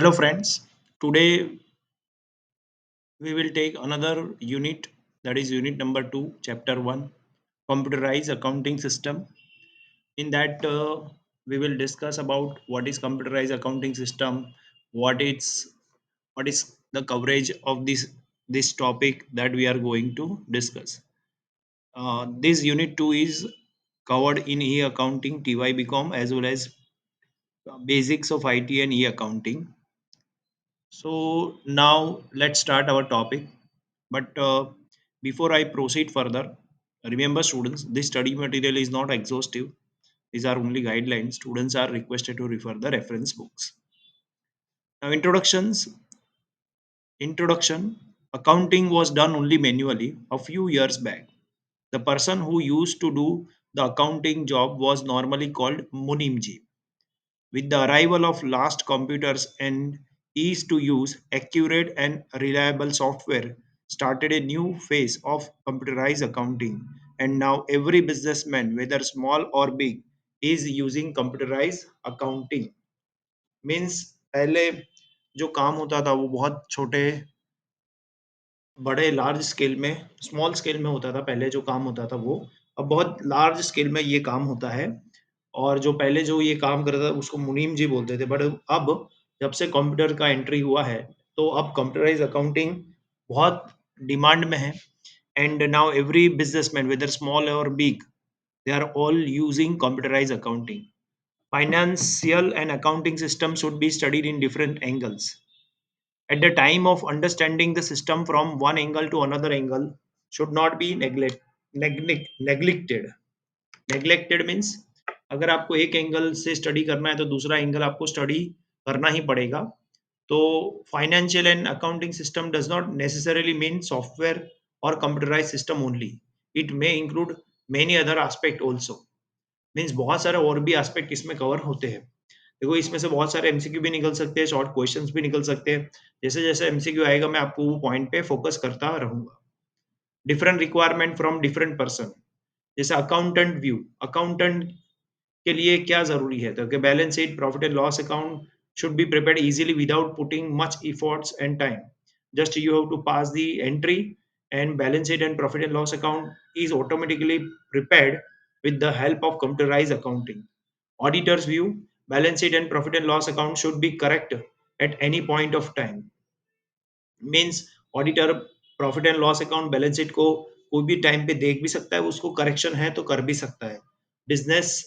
Hello, friends. Today we will take another unit, that is unit number 2, chapter 1, computerized accounting system. In that, we will discuss about what is computerized accounting system, what it's what is the coverage of this topic that we are going to discuss. This unit 2 is covered in e-accounting, TY as well as basics of IT and e-accounting. So now let's start our topic. But before I proceed further, remember students, this study material is not exhaustive. These are only guidelines. Students are requested to refer the reference books. Now introduction. Accounting was done only manually a few years back. The person who used to do the accounting job was normally called Munimji. With the arrival of last computers and ease to use, accurate and reliable software started a new phase of computerized accounting. And now every businessman, whether small or big, is using computerized accounting. Means पहले जो काम होता था वो बहुत छोटे बड़े large scale में स्मॉल स्केल में होता था पहले जो काम होता था वो अब बहुत लार्ज स्केल में ये काम होता है और जो पहले जो ये काम करता था उसको मुनीम जी बोलते थे बट अब जब से कंप्यूटर का एंट्री हुआ है तो अब कंप्यूटराइज अकाउंटिंग बहुत डिमांड में है and now every businessman whether small और big they are all using computerized accounting. Financial and accounting systems should be studied in different angles. At the time of understanding the system from one angle to another angle should not be neglected. Neglected means अगर आपको एक angle से study करना है तो दूसरा angle आपको study करना ही पड़ेगा. तो financial and accounting system does not necessarily mean software और computerise system only. It may include many other aspect also. Means बहुत सारे और भी एस्पेक्ट इसमें कवर होते हैं. देखो इसमें से बहुत सारे एमसीक्यू भी निकल सकते हैं, शॉर्ट क्वेश्चंस भी निकल सकते हैं. जैसे जैसे एमसीक्यू आएगा मैं आपको वो पॉइंट पे फोकस करता रहूंगा. Different requirement from different person. जैसे अकाउंटेंट व्यू, अकाउंटेंट के लिए क्या जरूरी है तो balance sheet, profit and loss account should be prepared easily without putting much efforts and time. Just you have to pass the entry and balance sheet and profit and loss account is automatically prepared with the help of computerized accounting. Auditor's view, balance sheet and profit and loss account should be correct at any point of time. Means auditor profit and loss account balance sheet को कोई भी time पे देख भी सकता है, उसको correction है तो कर भी सकता है. बिजनेस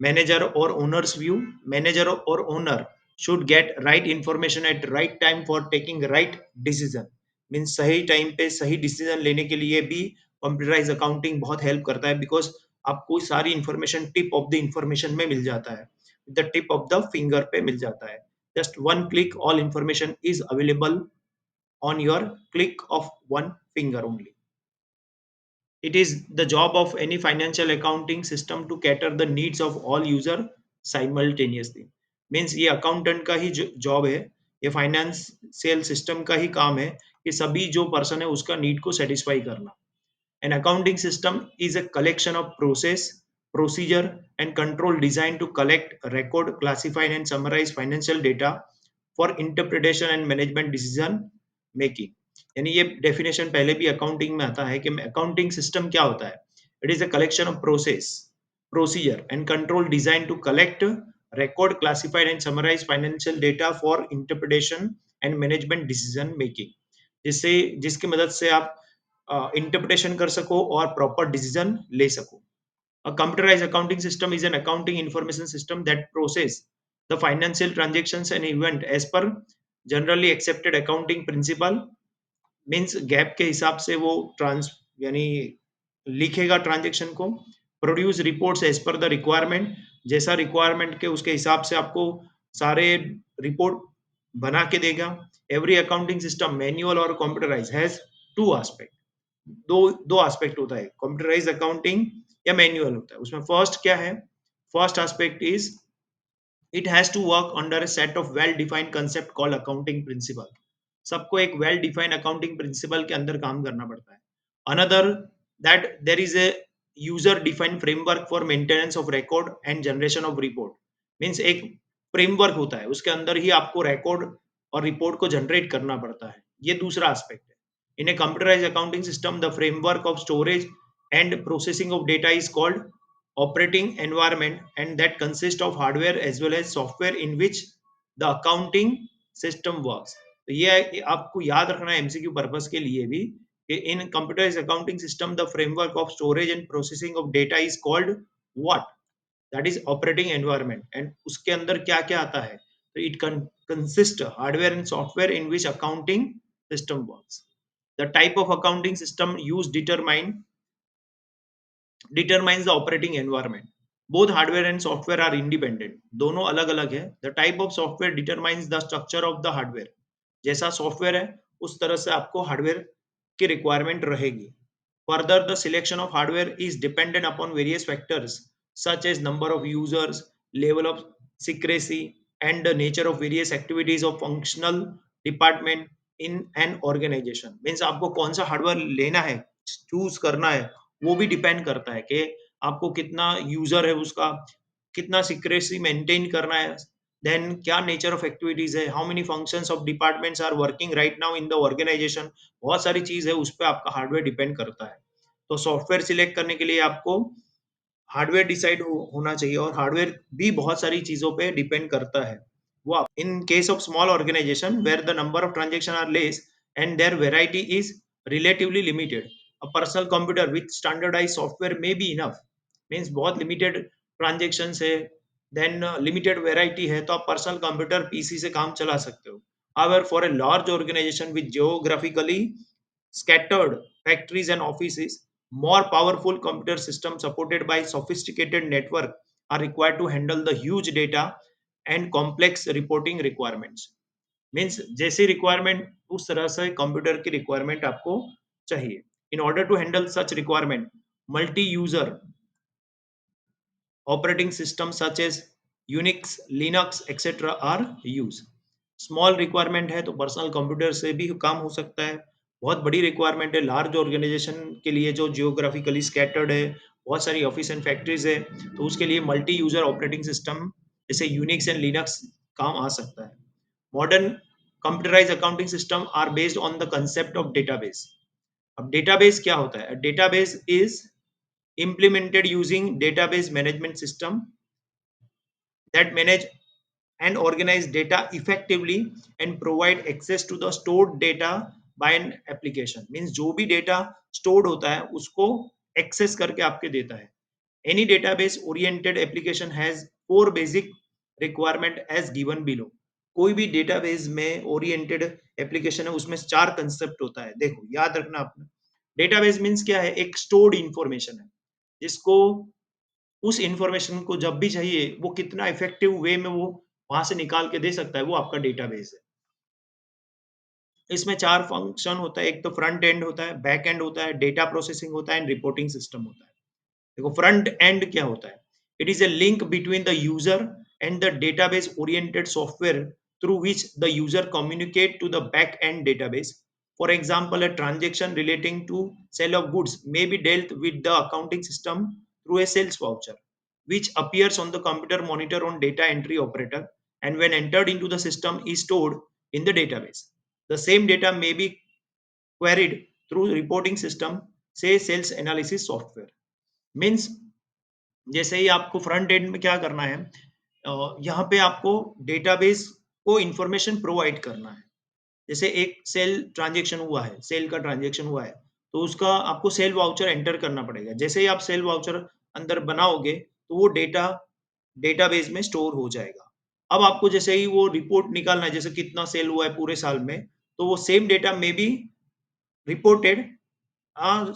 मैनेजर और ओनर्स व्यू, मैनेजर और owner should get right information at right time for taking right decision. Means सही टाइम पे सही डिसीजन लेने के लिए भी कंप्यूटराइज अकाउंटिंग बहुत हेल्प करता है बिकॉज आपको सारी information tip of the information में मिल जाता है, the tip of the finger पे मिल जाता है. just one click all information is available on your click of one finger only. It is the job of any financial accounting system to cater the needs of all user simultaneously. Means ये accountant का ही job है, ये financial system का ही काम है कि सभी जो पर्सन है उसका नीड को सेटिस्फाई करना. An accounting system is a collection of process, procedure, and control designed to collect, record, classify, and summarize financial data for interpretation and management decision making. यानी ये डेफिनेशन पहले भी अकाउंटिंग में आता है कि अकाउंटिंग सिस्टम क्या होता है. It is a collection of process, procedure, and control designed to collect, record, classify, and summarize financial data for interpretation and management decision making. जिससे जिसकी मदद से आप इंटरप्रिटेशन कर सको और प्रॉपर डिसीजन ले सको. A computerized accounting system is an accounting information system that process the financial transactions and event as per generally accepted accounting principle. Means GAAP के हिसाब से वो ट्रांस यानी लिखेगा ट्रांजेक्शन को. Produce reports as per the requirement, जैसा requirement के उसके हिसाब से आपको सारे रिपोर्ट बना के देगा. एवरी अकाउंटिंग सिस्टम मैन्युअल और कंप्यूटराइज हैज टू एस्पेक्ट. दो दो एस्पेक्ट होता है, कंप्यूटराइज अकाउंटिंग या मैन्युअल होता है. उसमें फर्स्ट क्या है, first aspect is it has to work under a set of well defined concept called accounting principle. सबको एक वेल डिफाइंड अकाउंटिंग प्रिंसिपल के अंदर काम करना पड़ता है. Another that there is a user defined framework for maintenance of record and generation of report. Means एक framework होता है, उसके अंदर ही आपको रिकॉर्ड और रिपोर्ट को जनरेट करना पड़ता है। ये दूसरा एस्पेक्ट है। In a computerised accounting system, the framework of storage and processing of data is called operating environment, and that consists of hardware as well as software in which the accounting system works. तो ये आपको याद रखना है MCQ purpose के लिए भी कि in computerised accounting system the framework of storage and processing of data is called what, that is operating environment. And उसके अंदर क्या क्या आता है, तो it consist hardware and software in which accounting system works. The type of accounting system use determines the operating environment. Both hardware and software are independent. दोनों अलग अलग है। The type of software determines the structure of the hardware. जैसा software है उस तरह से आपको हार्डवेयर की रिक्वायरमेंट रहेगी। Further, the selection of hardware is dependent upon various factors such as number of users, level of secrecy, and the nature of various activities of functional department in an organization. Means आपको कौन सा hardware लेना है, choose करना है, वो भी depend करता है कि आपको कितना यूजर है उसका, कितना सिक्रेसी मेंटेन करना है, देन क्या नेचर ऑफ एक्टिविटीज है, how many functions of departments are working right now in the organisation. बहुत सारी चीज है, उस पर आपका हार्डवेयर डिपेंड करता है। तो सॉफ्टवेयर सिलेक्ट करने के लिए आपको हार्डवेयर डिसाइड होना चाहिए, और हार्डवेयर भी बहुत सारी चीजों पे डिपेंड करता है। वो in case of small organisation where the number of transaction are less and there variety is relatively limited, a personal computer with standardise software may be enough. Means बहुत लिमिटेड ट्रांजेक्शन है, then limited variety है, तो आप personal computer PC से काम चला सकते हो। However, for a large organization with geographically scattered factories and offices, more powerful computer systems supported by sophisticated network are required to handle the huge data and complex reporting requirements. Means जैसी requirement उस तरह से computer की requirement आपको चाहिए। In order to handle such requirement, multi-user operating systems such as Unix, Linux, etc. are used. Small requirement है तो personal computer से भी काम हो सकता है। बहुत बड़ी रिक्वायरमेंट है लार्ज ऑर्गेनाइजेशन के लिए जो जियोग्राफिकली स्कैटर्ड है, बहुत सारी ऑफिस एंड फैक्ट्रीज है, तो उसके लिए मल्टी यूजर ऑपरेटिंग सिस्टम जैसे यूनिक्स एंड लिनक्स काम आ सकता है। Modern computerise accounting system are based on the concept of database. अब डेटाबेस क्या होता है? Database is implemented using database management system that manage and organize data effectively and provide access to the stored data by an application। means जो भी data stored होता है उसको access करके आपके देता है। any database oriented application has four basic requirement as given below। कोई भी database में oriented application है उसमें चार concept होता है। देखो याद रखना आपने, database means क्या है? एक stored information है जिसको उस इंफॉर्मेशन को जब भी चाहिए वो कितना इफेक्टिव वे में वो वहां से निकाल के दे सकता है, वो आपका डेटाबेस है। इसमें चार फंक्शन होता है, एक तो फ्रंट एंड होता है, बैक एंड होता है, डेटा प्रोसेसिंग होता है एंड रिपोर्टिंग सिस्टम होता है। देखो फ्रंट एंड क्या होता है? It is a link between the user and the database oriented software through which the user communicate to the back end database. For example, a transaction relating to sale of goods may be dealt with the accounting system through a sales voucher, which appears on the computer monitor on data entry operator, and when entered into the system is stored in the database. The same data may be queried through reporting system, say sales analysis software। Means जैसे ही आपको front end में क्या करना है, यहाँ पे आपको database को इंफॉर्मेशन प्रोवाइड करना है। जैसे एक सेल ट्रांजेक्शन हुआ है, सेल का ट्रांजेक्शन हुआ है, तो उसका आपको सेल वाउचर एंटर करना पड़ेगा। जैसे ही आप सेल वाउचर अंदर बनाओगे तो वो डेटा डेटाबेस में स्टोर हो जाएगा। अब आपको जैसे ही वो रिपोर्ट निकालना है, जैसे कितना सेल हुआ है पूरे साल में, तो वो सेम डेटा में be reported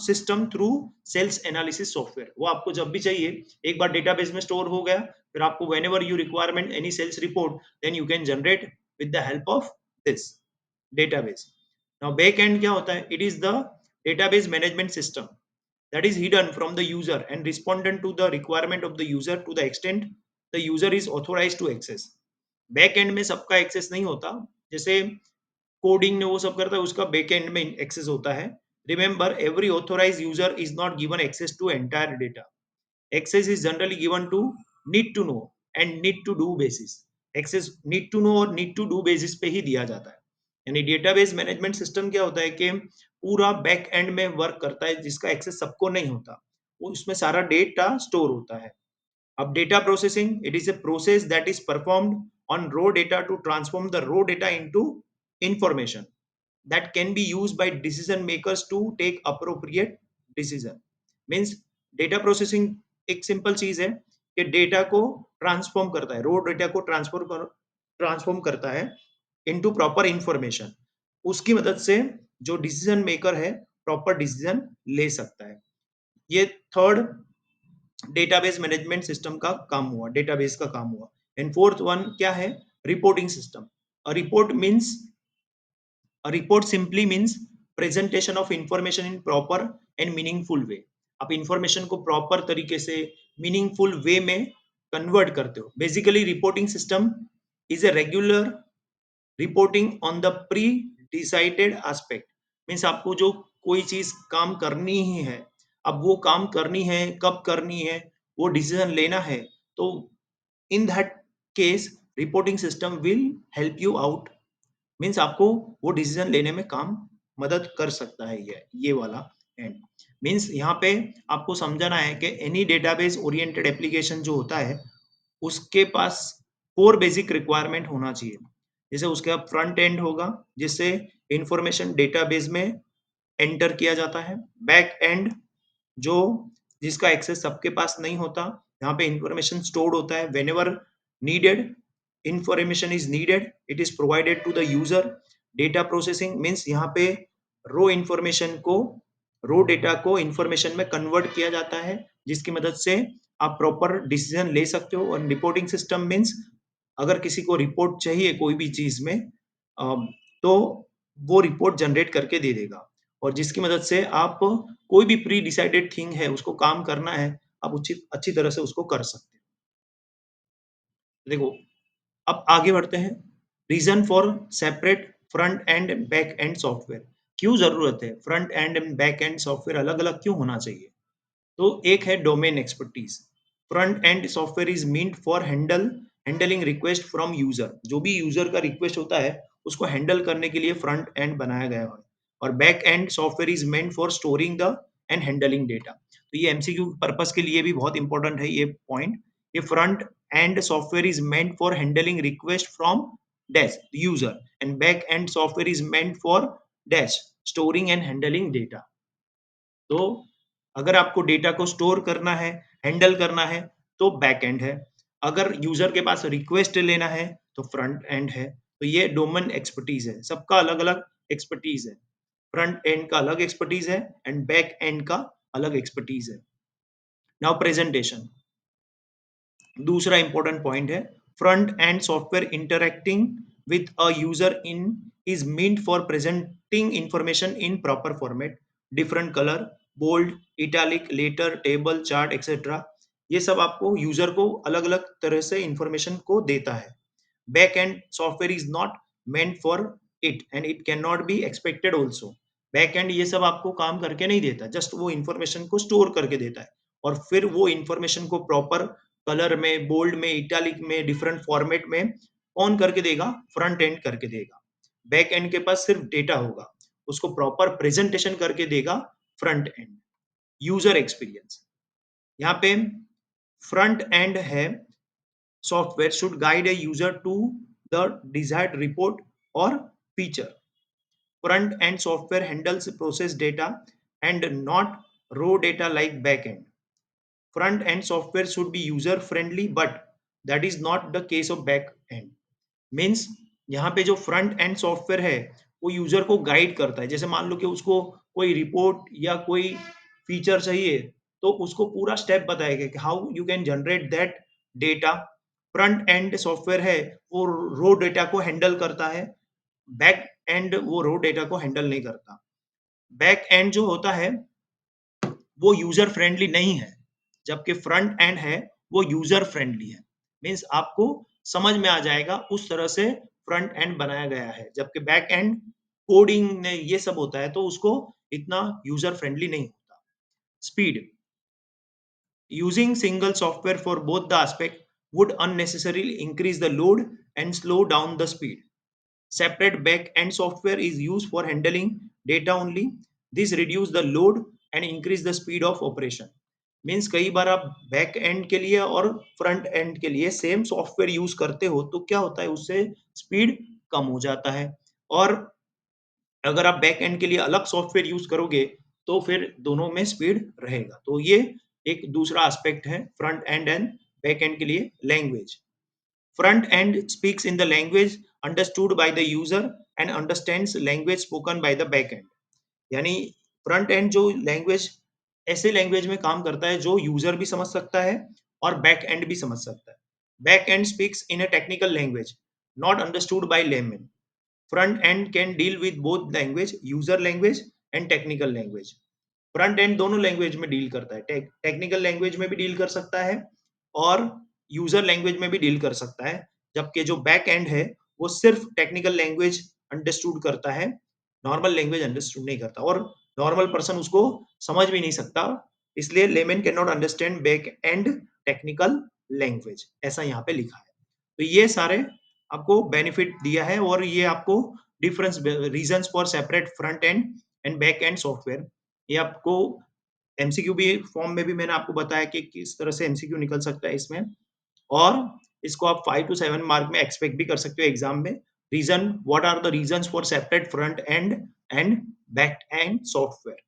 system through sales analysis software. वो आपको जब भी चाहिए, एक बार डेटाबेस में स्टोर हो गया, फिर आपको whenever you requirement any sales report, then you can generate with the help of this database। Now backend क्या होता है? It is the database management system that is hidden from the user and respondent to the requirement of the user to the extent the user is authorized to access। backend में सबका access नहीं होता, जैसे coding ने वो सब करता है उसका बैकएंड में एक्सेस होता है। Remember every authorised user is not given access to entire data. Access is generally given to need to know and need to do basis। Access need to know और नीड टू डू बेसिस पे ही दिया जाता है। यानी database management system क्या होता है कि पूरा बैक एंड में वर्क करता है जिसका एक्सेस सबको नहीं होता, वो उसमें सारा डेटा स्टोर होता है। अब data processing, it is a process that is performed on raw data to transform the raw data into information that can be used by decision makers to take appropriate decision. Means data processing एक simple चीज है कि data को transform करता है, रो data को transform करता है इनटू प्रॉपर इंफॉर्मेशन। उसकी मदद से जो डिसीजन मेकर है प्रॉपर डिसीजन ले सकता है। ये थर्ड डेटाबेस मैनेजमेंट सिस्टम का काम हुआ, डेटाबेस का काम हुआ। एंड फोर्थ वन क्या है? Reporting system. A report means A report simply means presentation of information in proper and meaningful way. आप इंफॉर्मेशन को प्रॉपर तरीके से मीनिंगफुल वे में कन्वर्ट करते हो। Basically reporting system is a regular reporting on the pre decided aspect. Means आपको जो कोई चीज काम करनी ही है, अब वो काम करनी है, कब करनी है, वो डिसीजन लेना है, तो in that case reporting system will help you out. Means आपको वो डिसीजन लेने में काम मदद कर सकता है। ये वाला एंड मीन्स यहाँ पे आपको समझाना है कि एनी डेटाबेस ओरिएंटेड एप्लीकेशन जो होता है उसके पास 4 बेसिक रिक्वायरमेंट होना चाहिए। जैसे उसका फ्रंट एंड होगा जिससे इंफॉर्मेशन डेटाबेस में एंटर किया जाता है। बैक एंड जो जिसका एक्सेस सबके पास नहीं होता, यहाँ पे इंफॉर्मेशन स्टोर्ड होता है। Whenever needed information is needed, it is provided to the user. Data processing means यहाँ पे रो इंफॉर्मेशन को, रो डेटा को इंफॉर्मेशन में कन्वर्ट किया जाता है जिसकी मदद से आप प्रॉपर डिसीजन ले सकते हो। और रिपोर्टिंग सिस्टम मीन्स अगर किसी को रिपोर्ट चाहिए कोई भी चीज में तो वो रिपोर्ट जनरेट करके दे देगा और जिसकी मदद से आप कोई भी प्री डिसाइडेड थिंग है उसको काम करना है, आप उचित अच्छी तरह से उसको कर सकते हो। देखो अब आगे बढ़ते हैं। Reason for separate front end back end software. क्यों जरूरत है front end and back end software अलग अलग क्यों होना चाहिए? तो एक है domain expertise. Front end software is meant for handling request from user. जो भी यूजर का रिक्वेस्ट होता है उसको हैंडल करने के लिए फ्रंट एंड बनाया गया है। और back end software is meant for storing the end handling data. तो ये एमसीक्यू पर्पस के लिए भी बहुत इंपॉर्टेंट है ये पॉइंट। ये front end software is meant for handling request from dash user and back end software is meant for dash storing and handling data. तो अगर आपको डेटा को स्टोर करना है, हैंडल करना है तो बैक एंड है। अगर यूजर के पास रिक्वेस्ट लेना है तो फ्रंट एंड है। तो ये डोमेन एक्सपर्टीज है, सबका अलग अलग एक्सपर्टीज है। फ्रंट एंड का अलग एक्सपर्टीज है एंड बैक एंड का अलग एक्सपर्टीज है। नाउ प्रेजेंटेशन दूसरा इंपॉर्टेंट पॉइंट है। Front end software interacting with a user in is meant for presenting information in proper format, different colour, bold, italic, letter, table, chart etcetera. ये सब आपको user को अलग अलग तरह से इंफॉर्मेशन को देता है। Back end software is not meant for it and it can not be expected also. Back and ये सब आपको काम करके नहीं देता, जस्ट वो इंफॉर्मेशन को स्टोर करके देता है और फिर वो इंफॉर्मेशन को प्रॉपर कलर में, बोल्ड में, इटैलिक में, डिफरेंट फॉर्मेट में कौन करके देगा? फ्रंट एंड करके देगा। बैक एंड के पास सिर्फ डेटा होगा, उसको प्रॉपर प्रेजेंटेशन करके देगा फ्रंट एंड। यूजर एक्सपीरियंस यहाँ पे फ्रंट एंड है। Software should guide a user to the desired report और feature. Front end software handles process data and not raw data like backend. Front end software should be user friendly, but that is not the case of back end. Means यहाँ पे जो front end software है वो user को guide करता है। जैसे मान लो कि उसको कोई रिपोर्ट या कोई फीचर चाहिए तो उसको पूरा स्टेप बताएगा कि how you can generate that data. Front end software है वो रो डेटा को हैंडल करता है, बैक एंड वो रो डेटा को हैंडल नहीं करता। बैक एंड जो होता है वो यूजर फ्रेंडली नहीं है, जबकि फ्रंट एंड है वो यूजर फ्रेंडली है। मीन्स आपको समझ में आ जाएगा उस तरह से फ्रंट एंड बनाया गया है, जबकि बैक एंड कोडिंग ने ये सब होता है तो उसको इतना यूजर फ्रेंडली नहीं होता। Speed using single software for both the aspect would unnecessarily increase the load and slow down the speed. Separate back-end software is used for handling data only. This reduce the load and increase the speed of operation. Means कई बार आप back and के लिए और front end के लिए same software use करते हो तो क्या होता है उससे स्पीड कम हो जाता है और अगर आप बैक एंड के लिए अलग सॉफ्टवेयर यूज करोगे तो फिर दोनों में स्पीड रहेगा। तो ये एक दूसरा एस्पेक्ट है front end and back and के लिए language. Front end speaks in the language understood by the user and understands language spoken by the back and. यानी फ्रंट एंड जो लैंग्वेज ऐसे लैंग्वेज में काम करता है जो यूजर भी समझ सकता है और बैक एंड भी समझ सकता है। Back and speaks in a technical language not understood by layman. Front end can deal with both language, user language and technical language. Front end दोनों लैंग्वेज में डील करता है, टेक्निकल लैंग्वेज में भी डील कर सकता है और यूजर लैंग्वेज में भी डील कर सकता है। जबकि जो बैक एंड है वो सिर्फ टेक्निकल लैंग्वेज अंडरस्टूड करता है, नॉर्मल लैंग्वेज अंडरस्टूड नहीं करता और नॉर्मल पर्सन उसको समझ भी नहीं सकता। इसलिए layman can not understand back and technical language, ऐसा यहाँ पे लिखा है। तो ये सारे आपको बेनिफिट दिया है और ये आपको difference reasons for separate front end and back end software, ये आपको एमसीक्यू भी फॉर्म में भी मैंने आपको बताया कि किस तरह से एमसीक्यू निकल सकता है इसमें और इसको आप 5 टू 7 मार्क में एक्सपेक्ट भी कर सकते हो एग्जाम में। Reason, what are the reasons for separate front end back end software.